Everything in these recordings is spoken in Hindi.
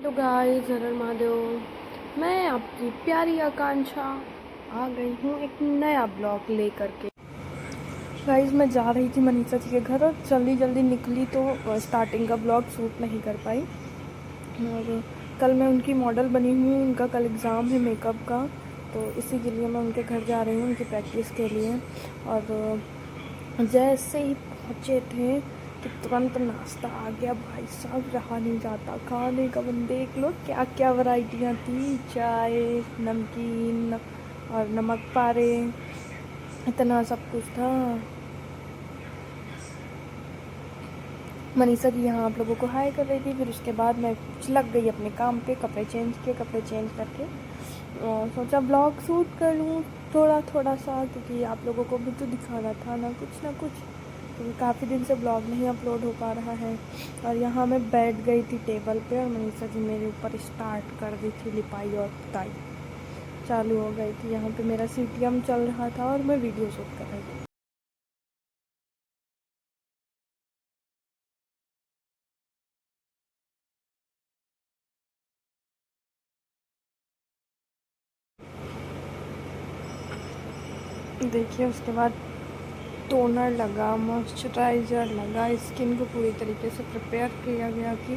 तो गाइस, हर हर महादेव। मैं आपकी प्यारी आकांक्षा आ गई हूँ एक नया ब्लॉग लेकर के। गाइस, मैं जा रही थी मनीषा जी के घर और जल्दी जल्दी निकली तो स्टार्टिंग का ब्लॉग शूट नहीं कर पाई। और कल मैं उनकी मॉडल बनी हूँ, उनका कल एग्ज़ाम है मेकअप का, तो इसी के लिए मैं उनके घर जा रही हूँ उनकी प्रैक्टिस के लिए। और जैसे ही पहुँचे थे कि तुरंत नाश्ता आ गया। भाई साहब, रहा नहीं जाता खाने का। मन देख लो क्या क्या वैरायटियाँ थी, चाय, नमकीन और नमक पारे, इतना सब कुछ था। मनीषा जी यहाँ आप लोगों को हाय कर रही थी। फिर उसके बाद मैं लग गई अपने काम पे, कपड़े चेंज करके और सोचा ब्लॉग शूट कर लूँ थोड़ा थोड़ा सा, क्योंकि आप लोगों को भी तो दिखाना था ना कुछ, क्योंकि काफ़ी दिन से ब्लॉग नहीं अपलोड हो पा रहा है। और यहाँ मैं बैठ गई थी टेबल पे और मनीषा जी मेरे ऊपर स्टार्ट कर दी थी लिपाई और पुताई चालू हो गई थी। यहाँ पे मेरा सीटीएम चल रहा था और मैं वीडियो शूट कर रही थी। देखिए, उसके बाद टोनर लगा, मॉइस्चराइज़र लगा, स्किन को पूरी तरीके से प्रिपेयर किया गया कि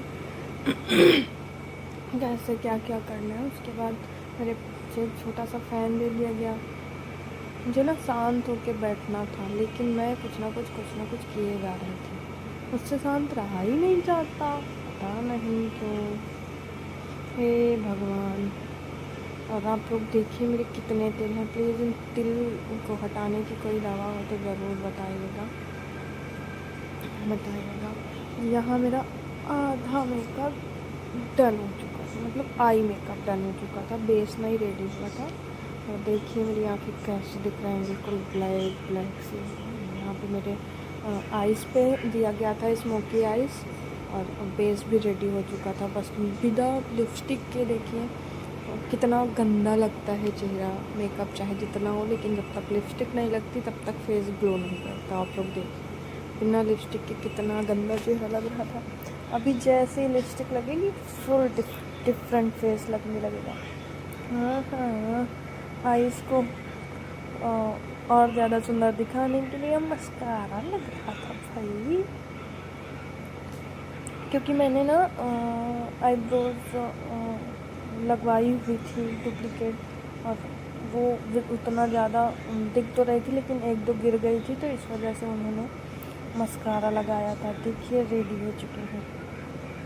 कैसे क्या क्या करना है। उसके बाद मेरे पीछे एक छोटा सा फ़ैन दे दिया गया। मुझे ना शांत होकर बैठना था, लेकिन मैं कुछ ना कुछ किए जा रही थी। मुझसे शांत रहा ही नहीं जाता, पता नहीं क्यों। हे भगवान। और आप लोग देखिए मेरे कितने तिल हैं। प्लीज़ इन तिल को हटाने की कोई दवा हो तो ज़रूर बताइएगा। यहाँ मेरा आधा मेकअप डन हो चुका था, मतलब आई मेकअप डन हो चुका था, बेस नहीं रेडी हुआ था। और देखिए मेरी आँखें कैसे दिख रहे हैं, बिल्कुल ब्लैक ब्लैक सी। यहाँ पे मेरे आइज़ पे दिया गया था स्मोकी आइज़, और बेस भी रेडी हो चुका था। बस बिना लिपस्टिक के देखिए कितना गंदा लगता है चेहरा। मेकअप चाहे जितना हो, लेकिन जब तक लिपस्टिक नहीं लगती तब तक फेस ग्लो नहीं करता। आप लोग देखिए बिना लिपस्टिक के कितना गंदा चेहरा लग रहा था। अभी जैसे ही लिपस्टिक लगेगी फुल डिफरेंट फेस लगने लगेगा। हाँ हाँ, आइज़ को और ज़्यादा सुंदर दिखाने के लिए मस्कारा लग रहा था भाई, क्योंकि मैंने ना आईब्रोज लगवाई हुई थी डुप्लीकेट, और वो उतना ज़्यादा दिख तो रही थी, लेकिन एक दो गिर गई थी, तो इस वजह से उन्होंने मस्कारा लगाया था। देखिए रेडी हो चुकी हूँ,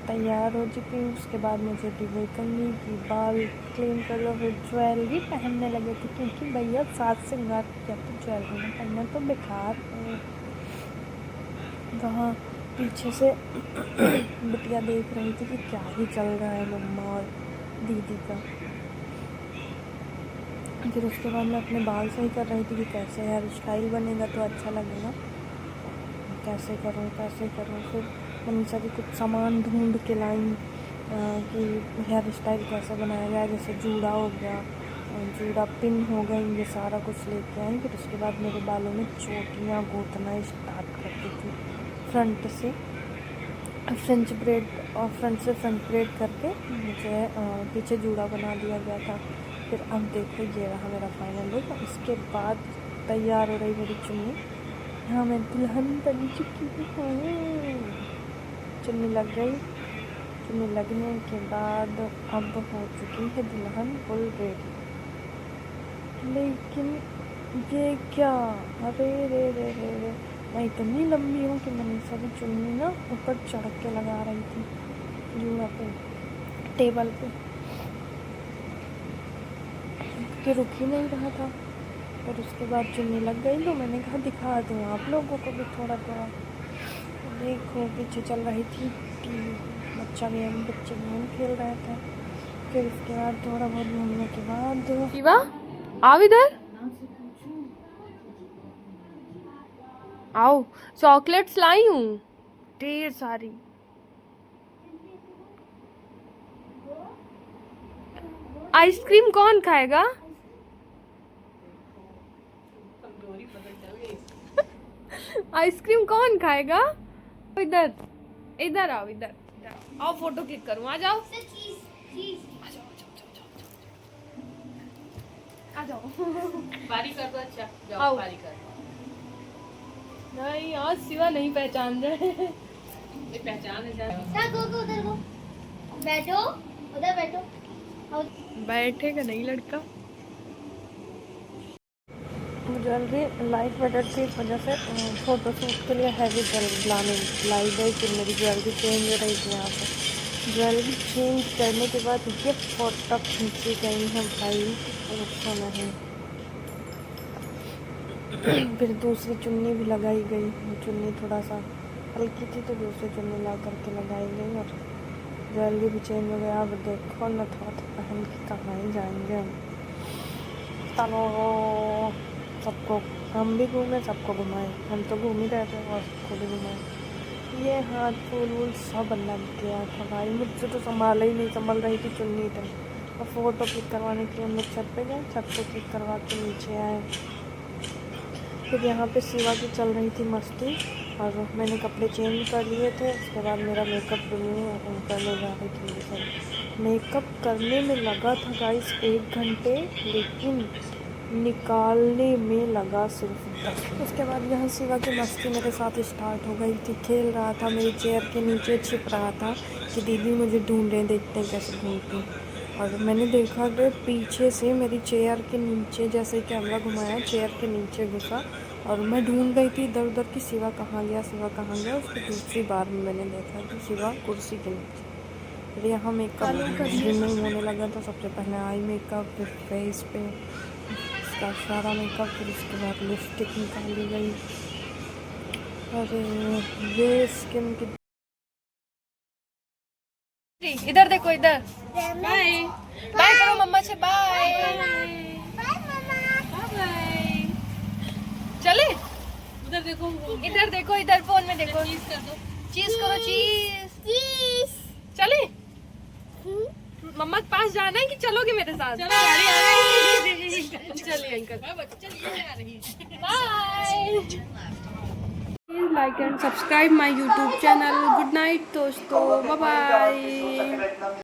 तैयार हो चुकी हूँ। उसके बाद मुझे डिवोई करनी की, बाल क्लीन कर लो, फिर ज्वेलरी पहनने लगे थे, क्योंकि भैया साथ श्रृंगार किया तो ज्वेलरी में पहनना तो बेकार है। वहाँ पीछे से बिटिया देख रही थी कि क्या ही चल रहा है मम्मा और दीदी का। फिर उसके बाद मैं अपने बाल सही कर रही थी कि कैसे हेयर स्टाइल बनेगा तो अच्छा लगेगा, कैसे करूँ। फिर मनीषा जी कुछ सामान ढूंढ के लाई कि हेयर स्टाइल कैसे बनाया जाए, जैसे जूड़ा हो गया, जूड़ा पिन हो गई, ये सारा कुछ लेके आई। फिर उसके बाद मेरे बालों में चोटियाँ गोतना स्टार्ट कर दी थी, फ्रंट से फ्रेंच ब्रेड, और फ्रंट से फ्रंट ब्रेड करके मुझे पीछे जूड़ा बना दिया गया था। फिर अब देखो ये रहा मेरा फाइनल लुक। इसके बाद तैयार हो रही मेरी चुन्नी। हाँ, मैं दुल्हन बन चुकी हूँ। चुन्नी लग गई। चुन्नी लगने के बाद अब हो चुकी है दुल्हन फुल रेडी। लेकिन ये क्या, अरे रे रे रे रे, मैं इतनी लंबी हूँ कि मनीषा की चुन्नी ना ऊपर चढ़ के लगा रही थी जूड़ा पे, टेबल पे, कि रुक ही नहीं रहा था। पर उसके बाद चुन्नी लग गई तो मैंने कहा दिखा दूँ आप लोगों को भी थोड़ा थोड़ा। देखो पीछे चल रही थी टीवी, बच्चे गेम खेल रहे थे। फिर उसके बाद थोड़ा बहुत घूमने के बाद, शिवा आओ इधर आओ, चॉकलेट्स लाई हूँ ढेर सारी। आइसक्रीम कौन खाएगा? आइसक्रीम कौन खाएगा? इधर इधर आओ, इधर आओ, फोटो क्लिक करूँ, आ जाओ। आ जाओ। पारी कर दो। अच्छा आओ। जाओ पारी कर। नहीं आज सिवा नहीं पहचान रहे। ये पहचान है जान। उधर को बैठो, उधर बैठो। बैठेगा नहीं लड़का। ज्वेलरी लाइट वेटेड थी इस वजह से फोटो शूट के लिए हैवी ज्वेलरी लाई गई। फिर मेरी ज्वेलरी चेंज हो रही थी यहाँ पे। ज्वेलरी चेंज करने के बाद ये फोटो खींची गई है भाई, अच्छा नहीं। फिर दूसरी चुन्नी भी लगाई गई। चुन्नी थोड़ा सा हल्की थी तो दूसरी चुन्नी ला करके लगाई गई और ज्वेलरी भी चेंज हो गया। अब देखो न था पहन के कहाँ ही जाएंगे हम। चलो सबको हम भी घूमे, सबको घुमाए। हम तो घूम ही रहे थे और सबको भी घुमाए। ये हाथ फूल वूल सब लग गया था भाई, मुझसे तो संभाला ही नहीं, संभल रही थी चुन्नी तक। और फ़ोटो क्लिक करवाने के लिए हम लोग छत पे गए, छत पे क्लिक करवा के नीचे आए। फिर यहाँ पे शिवा की चल रही थी मस्ती और मैंने कपड़े चेंज कर लिए थे। उसके बाद मेरा मेकअप करने जा रही थी। सर मेकअप करने में लगा था गाइस 1 घंटे, लेकिन निकालने में लगा सिर्फ 10। उसके बाद यहाँ शिवा की मस्ती मेरे साथ स्टार्ट हो गई थी। खेल रहा था, मेरी चेयर के नीचे छिप रहा था कि दीदी मुझे ढूंढ रहे, देखते हैं कैसे ढूंढती। और मैंने देखा कि पीछे से मेरी चेयर के नीचे, जैसे कैमरा घुमाया, चेयर के नीचे घुसा और मैं ढूंढ गई थी इधर उधर कि शिवा कहाँ गया, शिवा कहाँ गया। उसको दूसरी बार में मैंने देखा कि शिवा कुर्सी के नीचे। फिर यहाँ मेकअप रिमूव होने लगा था। सबसे पहले आई मेकअप, फिर फेस पे उसका सारा मेकअप, फिर उसके बाद लिपस्टिक निकाली गई। और ये स्किन की इधर देखो, इधर बाय बाय करो मम्मा से, बाय बाय। चले उधर देखो। इधर देखो, इधर फोन में देखो। चीज कर दो। चीज करो, चीज। चले मम्मा के पास जाना है कि चलोगे मेरे साथ? चलो गाड़ी आ रही है। चलिए अंकल, हाँ बच्चे चलिए आ रही है। Bye. Please like and subscribe my YouTube channel. Good night दोस्तों, बाय बाय।